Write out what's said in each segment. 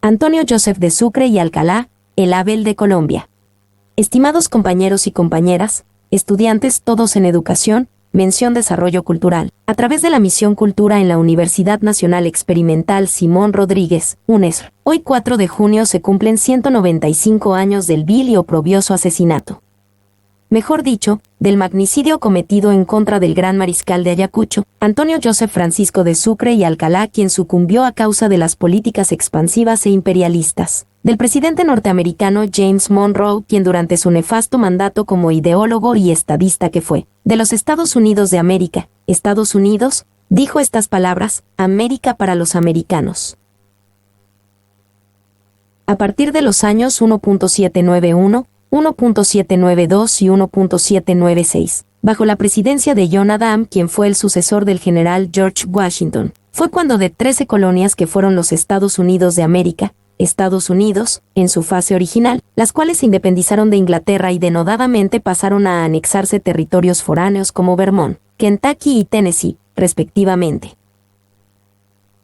Antonio Joseph de Sucre y Alcalá, el Abel de Colombia. Estimados compañeros y compañeras, estudiantes todos en educación, mención Desarrollo Cultural, a través de la misión Cultura en la Universidad Nacional Experimental Simón Rodríguez, UNESR. Hoy 4 de junio se cumplen 195 años del vil y oprobioso asesinato. Mejor dicho, del magnicidio cometido en contra del gran mariscal de Ayacucho, Antonio Joseph Francisco de Sucre y Alcalá, quien sucumbió a causa de las políticas expansivas e imperialistas del presidente norteamericano James Monroe, quien durante su nefasto mandato como ideólogo y estadista que fue, de los Estados Unidos de América, Estados Unidos, dijo estas palabras: América para los americanos. A partir de los años 1.791, 1.792 y 1.796, bajo la presidencia de John Adams, quien fue el sucesor del general George Washington, fue cuando de 13 colonias que fueron los Estados Unidos de América, Estados Unidos, en su fase original, las cuales se independizaron de Inglaterra y denodadamente pasaron a anexarse territorios foráneos como Vermont, Kentucky y Tennessee, respectivamente.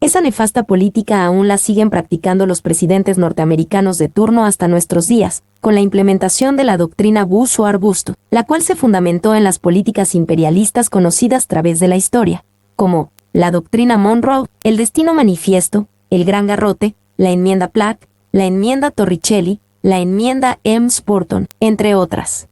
Esa nefasta política aún la siguen practicando los presidentes norteamericanos de turno hasta nuestros días, con la implementación de la doctrina Bush o Arbusto, la cual se fundamentó en las políticas imperialistas conocidas a través de la historia, como la doctrina Monroe, el destino manifiesto, el gran garrote, la enmienda Platt, la enmienda Torricelli, la enmienda Helms-Burton, entre otras.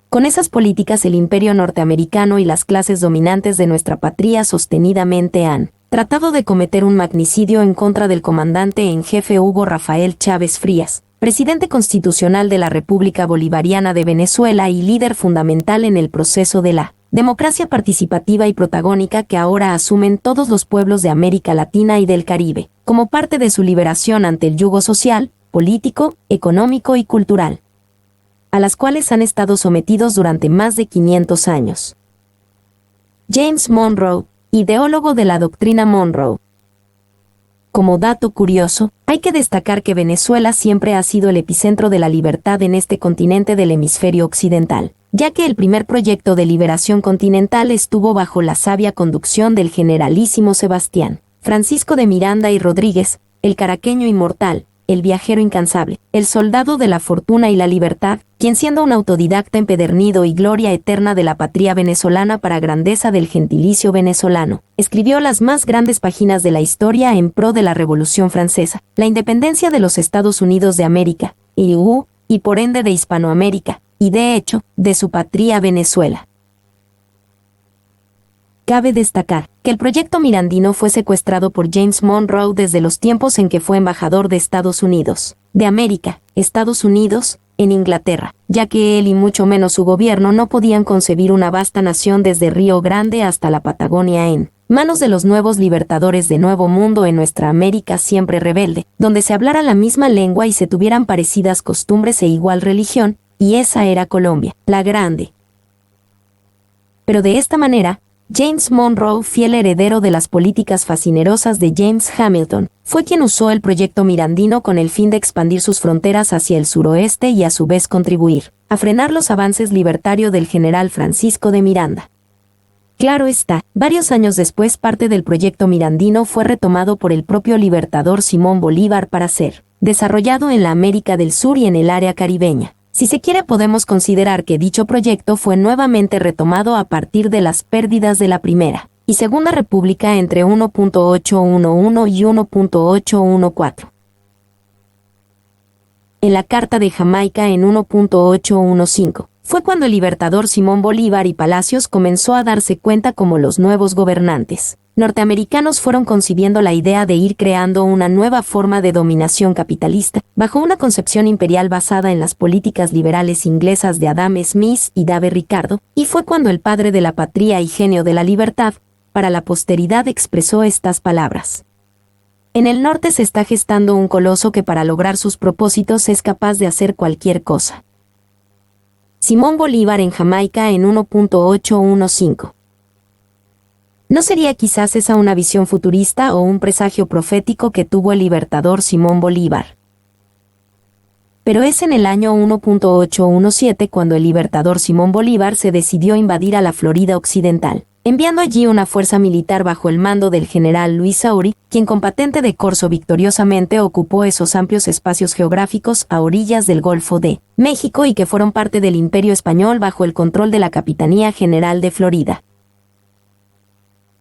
Con esas políticas el imperio norteamericano y las clases dominantes de nuestra patria sostenidamente han tratado de cometer un magnicidio en contra del comandante en jefe Hugo Rafael Chávez Frías, presidente constitucional de la República Bolivariana de Venezuela y líder fundamental en el proceso de la democracia participativa y protagónica que ahora asumen todos los pueblos de América Latina y del Caribe, como parte de su liberación ante el yugo social, político, económico y cultural, a las cuales han estado sometidos durante más de 500 años. James Monroe, ideólogo de la doctrina Monroe. Como dato curioso, hay que destacar que Venezuela siempre ha sido el epicentro de la libertad en este continente del hemisferio occidental, ya que el primer proyecto de liberación continental estuvo bajo la sabia conducción del generalísimo Sebastián Francisco de Miranda y Rodríguez, el caraqueño inmortal, el viajero incansable, el soldado de la fortuna y la libertad, quien siendo un autodidacta empedernido y gloria eterna de la patria venezolana para grandeza del gentilicio venezolano, escribió las más grandes páginas de la historia en pro de la Revolución Francesa, la independencia de los Estados Unidos de América, y por ende de Hispanoamérica, y de hecho, de su patria Venezuela. Cabe destacar que el proyecto mirandino fue secuestrado por James Monroe desde los tiempos en que fue embajador de Estados Unidos, de América, Estados Unidos, en Inglaterra, ya que él y mucho menos su gobierno no podían concebir una vasta nación desde Río Grande hasta la Patagonia en manos de los nuevos libertadores de Nuevo Mundo en nuestra América siempre rebelde, donde se hablara la misma lengua y se tuvieran parecidas costumbres e igual religión, y esa era Colombia, la Grande. Pero de esta manera, James Monroe, fiel heredero de las políticas fascinerosas de James Hamilton, fue quien usó el proyecto mirandino con el fin de expandir sus fronteras hacia el suroeste y a su vez contribuir a frenar los avances libertarios del general Francisco de Miranda. Claro está, varios años después parte del proyecto mirandino fue retomado por el propio libertador Simón Bolívar para ser desarrollado en la América del Sur y en el área caribeña. Si se quiere podemos considerar que dicho proyecto fue nuevamente retomado a partir de las pérdidas de la Primera y Segunda República entre 1.811 y 1.814. En la Carta de Jamaica en 1.815, fue cuando el libertador Simón Bolívar y Palacios comenzó a darse cuenta como los nuevos gobernantes norteamericanos fueron concibiendo la idea de ir creando una nueva forma de dominación capitalista, bajo una concepción imperial basada en las políticas liberales inglesas de Adam Smith y Dave Ricardo, y fue cuando el padre de la patria y genio de la libertad, para la posteridad expresó estas palabras. En el norte se está gestando un coloso que para lograr sus propósitos es capaz de hacer cualquier cosa. Simón Bolívar en Jamaica en 1.815. ¿No sería quizás esa una visión futurista o un presagio profético que tuvo el libertador Simón Bolívar? Pero es en el año 1.817 cuando el libertador Simón Bolívar se decidió invadir a la Florida Occidental, enviando allí una fuerza militar bajo el mando del general Luis Sauri, quien con patente de corso victoriosamente ocupó esos amplios espacios geográficos a orillas del Golfo de México y que fueron parte del Imperio Español bajo el control de la Capitanía General de Florida.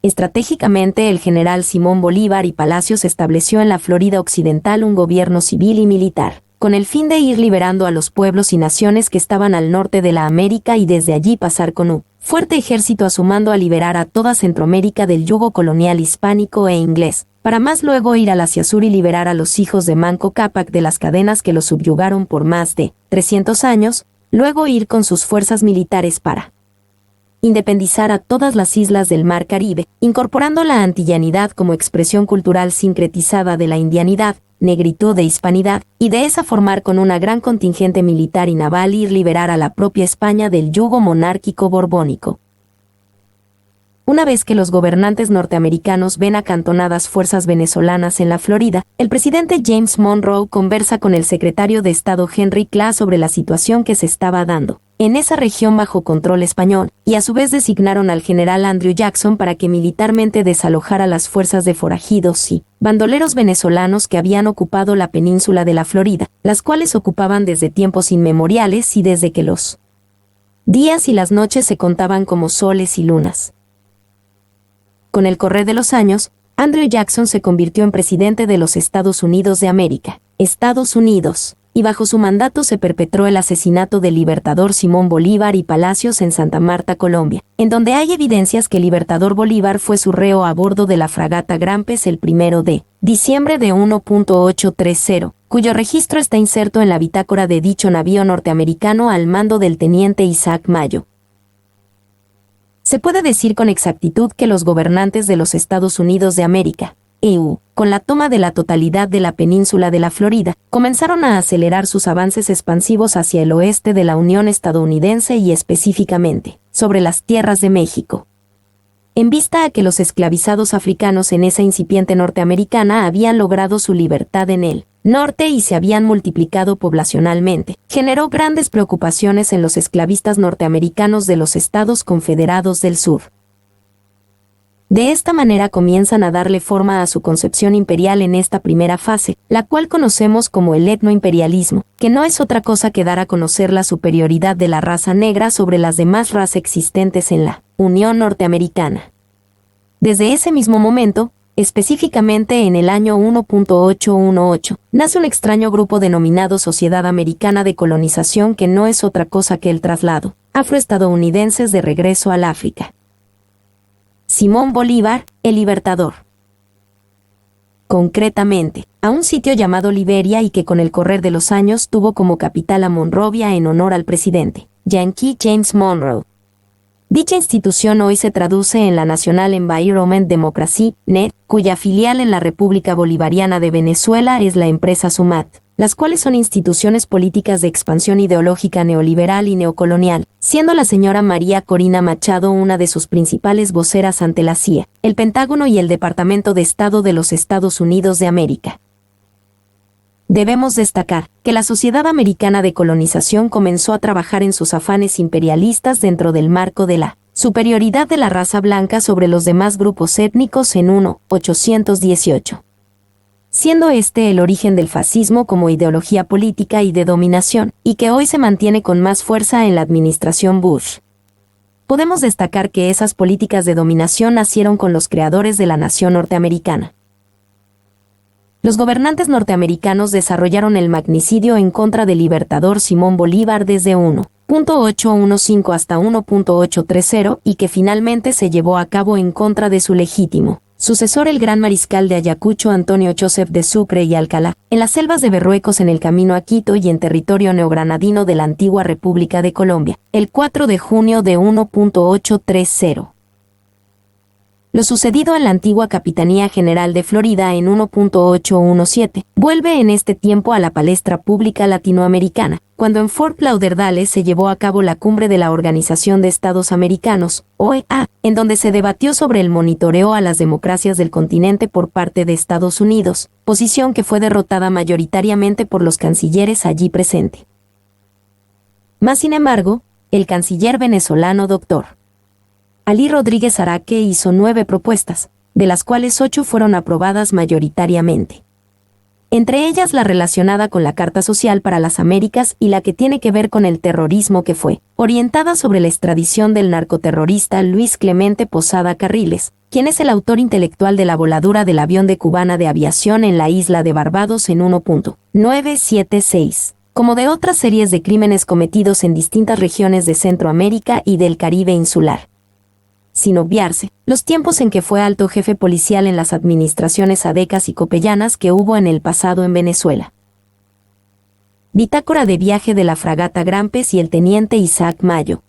Estratégicamente, el general Simón Bolívar y Palacios estableció en la Florida Occidental un gobierno civil y militar, con el fin de ir liberando a los pueblos y naciones que estaban al norte de la América y desde allí pasar con un fuerte ejército a su mando a liberar a toda Centroamérica del yugo colonial hispánico e inglés, para más luego ir al Asia Sur y liberar a los hijos de Manco Cápac de las cadenas que los subyugaron por más de 300 años, luego ir con sus fuerzas militares para independizar a todas las islas del Mar Caribe, incorporando la antillanidad como expresión cultural sincretizada de la indianidad, negritud e hispanidad, y de esa formar con una gran contingente militar y naval ir liberar a la propia España del yugo monárquico borbónico. Una vez que los gobernantes norteamericanos ven acantonadas fuerzas venezolanas en la Florida, el presidente James Monroe conversa con el secretario de Estado Henry Clay sobre la situación que se estaba dando en esa región bajo control español, y a su vez designaron al general Andrew Jackson para que militarmente desalojara las fuerzas de forajidos y bandoleros venezolanos que habían ocupado la península de la Florida, las cuales ocupaban desde tiempos inmemoriales y desde que los días y las noches se contaban como soles y lunas. Con el correr de los años, Andrew Jackson se convirtió en presidente de los Estados Unidos de América, Estados Unidos, y bajo su mandato se perpetró el asesinato del libertador Simón Bolívar y Palacios en Santa Marta, Colombia, en donde hay evidencias que el libertador Bolívar fue su reo a bordo de la fragata Grampes el 1 de diciembre de 1830, cuyo registro está inserto en la bitácora de dicho navío norteamericano al mando del teniente Isaac Mayo. Se puede decir con exactitud que los gobernantes de los Estados Unidos de América, EU, con la toma de la totalidad de la península de la Florida, comenzaron a acelerar sus avances expansivos hacia el oeste de la Unión estadounidense y específicamente, sobre las tierras de México. En vista a que los esclavizados africanos en esa incipiente norteamericana habían logrado su libertad en el norte y se habían multiplicado poblacionalmente, generó grandes preocupaciones en los esclavistas norteamericanos de los Estados Confederados del Sur. De esta manera comienzan a darle forma a su concepción imperial en esta primera fase, la cual conocemos como el etnoimperialismo, que no es otra cosa que dar a conocer la superioridad de la raza negra sobre las demás razas existentes en la Unión Norteamericana. Desde ese mismo momento, específicamente en el año 1818, nace un extraño grupo denominado Sociedad Americana de Colonización que no es otra cosa que el traslado afroestadounidenses de regreso al África. Simón Bolívar, el Libertador. Concretamente, a un sitio llamado Liberia y que con el correr de los años tuvo como capital a Monrovia en honor al presidente, Yankee James Monroe. Dicha institución hoy se traduce en la National Environment Democracy, NED, cuya filial en la República Bolivariana de Venezuela es la empresa SUMAT, las cuales son instituciones políticas de expansión ideológica neoliberal y neocolonial, siendo la señora María Corina Machado una de sus principales voceras ante la CIA, el Pentágono y el Departamento de Estado de los Estados Unidos de América. Debemos destacar que la Sociedad Americana de Colonización comenzó a trabajar en sus afanes imperialistas dentro del marco de la superioridad de la raza blanca sobre los demás grupos étnicos en 1818. Siendo este el origen del fascismo como ideología política y de dominación, y que hoy se mantiene con más fuerza en la administración Bush. Podemos destacar que esas políticas de dominación nacieron con los creadores de la nación norteamericana. Los gobernantes norteamericanos desarrollaron el magnicidio en contra del libertador Simón Bolívar desde 1.815 hasta 1.830 y que finalmente se llevó a cabo en contra de su legítimo sucesor, el gran mariscal de Ayacucho Antonio Joseph de Sucre y Alcalá, en las selvas de Berruecos en el camino a Quito y en territorio neogranadino de la antigua República de Colombia, el 4 de junio de 1830. Lo sucedido en la antigua Capitanía General de Florida en 1817 vuelve en este tiempo a la palestra pública latinoamericana, cuando en Fort Lauderdale se llevó a cabo la cumbre de la Organización de Estados Americanos, OEA, en donde se debatió sobre el monitoreo a las democracias del continente por parte de Estados Unidos, posición que fue derrotada mayoritariamente por los cancilleres allí presentes. Más sin embargo, el canciller venezolano Dr. Alí Rodríguez Araque hizo 9 propuestas, de las cuales 8 fueron aprobadas mayoritariamente. Entre ellas la relacionada con la Carta Social para las Américas y la que tiene que ver con el terrorismo, que fue orientada sobre la extradición del narcoterrorista Luis Clemente Posada Carriles, quien es el autor intelectual de la voladura del avión de Cubana de Aviación en la isla de Barbados en 1.976, como de otras series de crímenes cometidos en distintas regiones de Centroamérica y del Caribe insular. Sin obviarse los tiempos en que fue alto jefe policial en las administraciones adecas y copellanas que hubo en el pasado en Venezuela. Bitácora de viaje de la fragata Grampes y el teniente Isaac Mayo.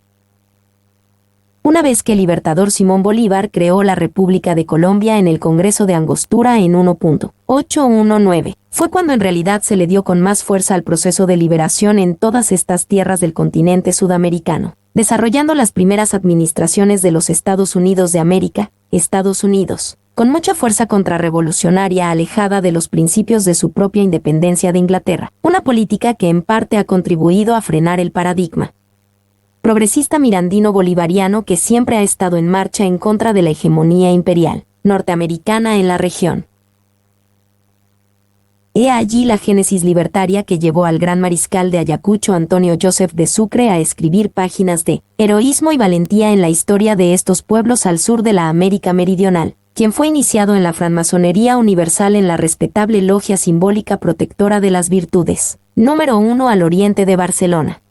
Una vez que el libertador Simón Bolívar creó la República de Colombia en el Congreso de Angostura en 1.819, fue cuando en realidad se le dio con más fuerza al proceso de liberación en todas estas tierras del continente sudamericano, desarrollando las primeras administraciones de los Estados Unidos de América, Estados Unidos, con mucha fuerza contrarrevolucionaria alejada de los principios de su propia independencia de Inglaterra, una política que en parte ha contribuido a frenar el paradigma progresista mirandino bolivariano que siempre ha estado en marcha en contra de la hegemonía imperial norteamericana en la región. He allí la génesis libertaria que llevó al gran mariscal de Ayacucho Antonio Joseph de Sucre a escribir páginas de heroísmo y valentía en la historia de estos pueblos al sur de la América Meridional, quien fue iniciado en la francmasonería universal en la respetable logia simbólica protectora de las virtudes, número 1 al oriente de Barcelona.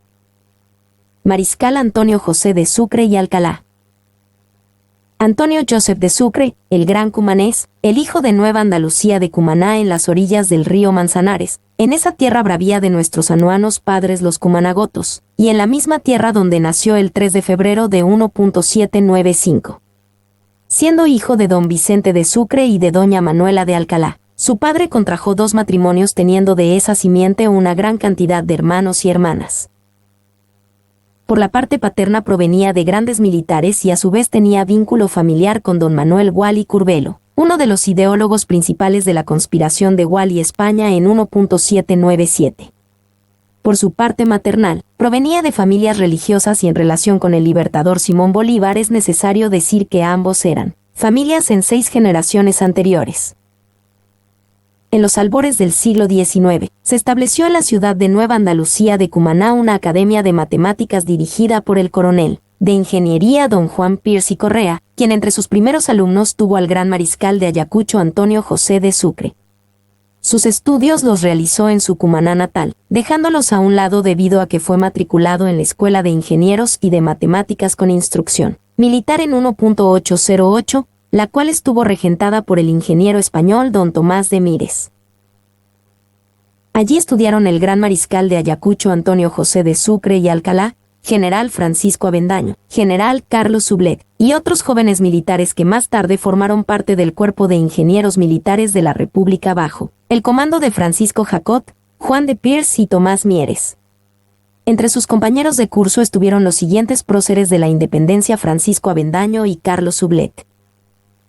Mariscal Antonio José de Sucre y Alcalá. Antonio Joseph de Sucre, el gran cumanés, el hijo de Nueva Andalucía de Cumaná en las orillas del río Manzanares, en esa tierra bravía de nuestros anuanos padres los cumanagotos, y en la misma tierra donde nació el 3 de febrero de 1.795. Siendo hijo de don Vicente de Sucre y de doña Manuela de Alcalá, su padre contrajo 2 matrimonios teniendo de esa simiente una gran cantidad de hermanos y hermanas. Por la parte paterna provenía de grandes militares y a su vez tenía vínculo familiar con don Manuel Gual Curbelo, uno de los ideólogos principales de la conspiración de Gual y España en 1.797. Por su parte maternal, provenía de familias religiosas y en relación con el libertador Simón Bolívar es necesario decir que ambos eran familias en 6 generaciones anteriores. En los albores del siglo XIX, se estableció en la ciudad de Nueva Andalucía de Cumaná una academia de matemáticas dirigida por el coronel de ingeniería don Juan Pierce y Correa, quien entre sus primeros alumnos tuvo al gran mariscal de Ayacucho Antonio José de Sucre. Sus estudios los realizó en su Cumaná natal, dejándolos a un lado debido a que fue matriculado en la Escuela de Ingenieros y de Matemáticas con Instrucción Militar en 1.808, la cual estuvo regentada por el ingeniero español don Tomás de Mires. Allí estudiaron el gran mariscal de Ayacucho Antonio José de Sucre y Alcalá, general Francisco Avendaño, general Carlos Sublet, y otros jóvenes militares que más tarde formaron parte del Cuerpo de Ingenieros Militares de la República bajo el comando de Francisco Jacot, Juan de Pierce y Tomás Mieres. Entre sus compañeros de curso estuvieron los siguientes próceres de la independencia: Francisco Avendaño y Carlos Sublet,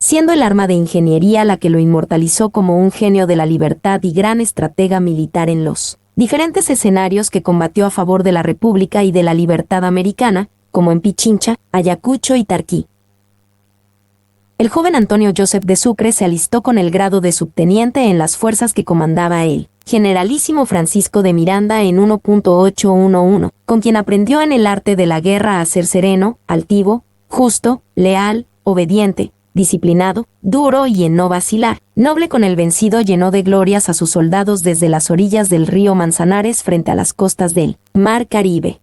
siendo el arma de ingeniería la que lo inmortalizó como un genio de la libertad y gran estratega militar en los diferentes escenarios que combatió a favor de la República y de la libertad americana, como en Pichincha, Ayacucho y Tarquí. El joven Antonio Joseph de Sucre se alistó con el grado de subteniente en las fuerzas que comandaba el generalísimo Francisco de Miranda en 1.811, con quien aprendió en el arte de la guerra a ser sereno, altivo, justo, leal, obediente, disciplinado, duro y en no vacilar. Noble con el vencido, llenó de glorias a sus soldados desde las orillas del río Manzanares frente a las costas del Mar Caribe,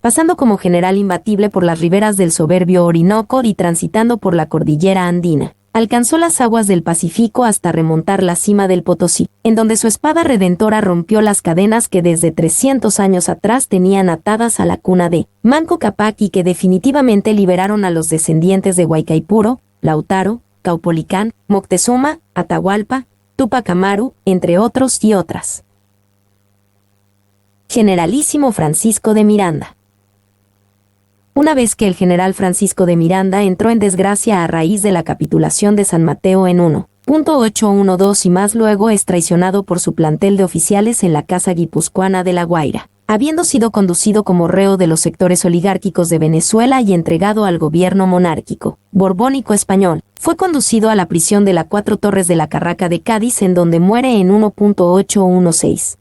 pasando como general imbatible por las riberas del soberbio Orinoco y transitando por la cordillera andina. Alcanzó las aguas del Pacífico hasta remontar la cima del Potosí, en donde su espada redentora rompió las cadenas que desde 300 años atrás tenían atadas a la cuna de Manco Cápac y que definitivamente liberaron a los descendientes de Guaycaipuro, Lautaro, Caupolicán, Moctezuma, Atahualpa, Túpac Amaru, entre otros y otras. Generalísimo Francisco de Miranda. Una vez que el general Francisco de Miranda entró en desgracia a raíz de la capitulación de San Mateo en 1.812 y más luego es traicionado por su plantel de oficiales en la casa guipuzcoana de La Guaira, habiendo sido conducido como reo de los sectores oligárquicos de Venezuela y entregado al gobierno monárquico, borbónico español. Fue conducido a la prisión de las Cuatro Torres de la Carraca de Cádiz, en donde muere en 1816.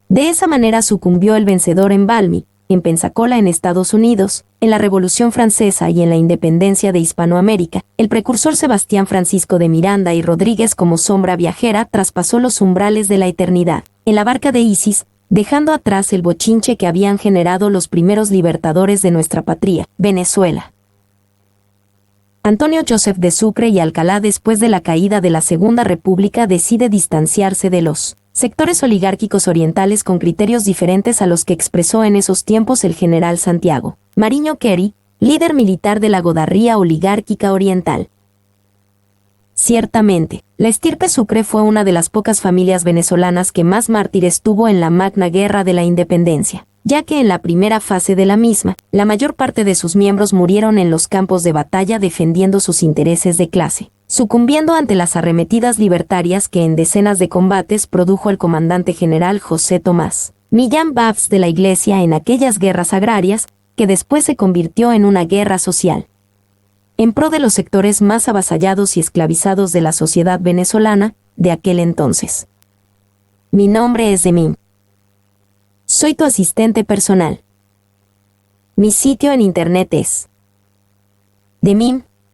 De esa manera sucumbió el vencedor en Valmy, en Pensacola, en Estados Unidos, en la Revolución Francesa y en la independencia de Hispanoamérica. El precursor Sebastián Francisco de Miranda y Rodríguez, como sombra viajera, traspasó los umbrales de la eternidad, en la barca de Isis, dejando atrás el bochinche que habían generado los primeros libertadores de nuestra patria, Venezuela. Antonio Joseph de Sucre y Alcalá, después de la caída de la Segunda República, decide distanciarse de los sectores oligárquicos orientales con criterios diferentes a los que expresó en esos tiempos el general Santiago Mariño Query, líder militar de la Godarría oligárquica oriental. Ciertamente, la estirpe Sucre fue una de las pocas familias venezolanas que más mártires tuvo en la magna guerra de la independencia, ya que en la primera fase de la misma, la mayor parte de sus miembros murieron en los campos de batalla defendiendo sus intereses de clase, sucumbiendo ante las arremetidas libertarias que en decenas de combates produjo el comandante general José Tomás Millán Babs de la Iglesia en aquellas guerras agrarias, que después se convirtió en una guerra social, en pro de los sectores más avasallados y esclavizados de la sociedad venezolana de aquel entonces. Mi nombre es Demim. Soy tu asistente personal. Mi sitio en internet es demim.es.tl.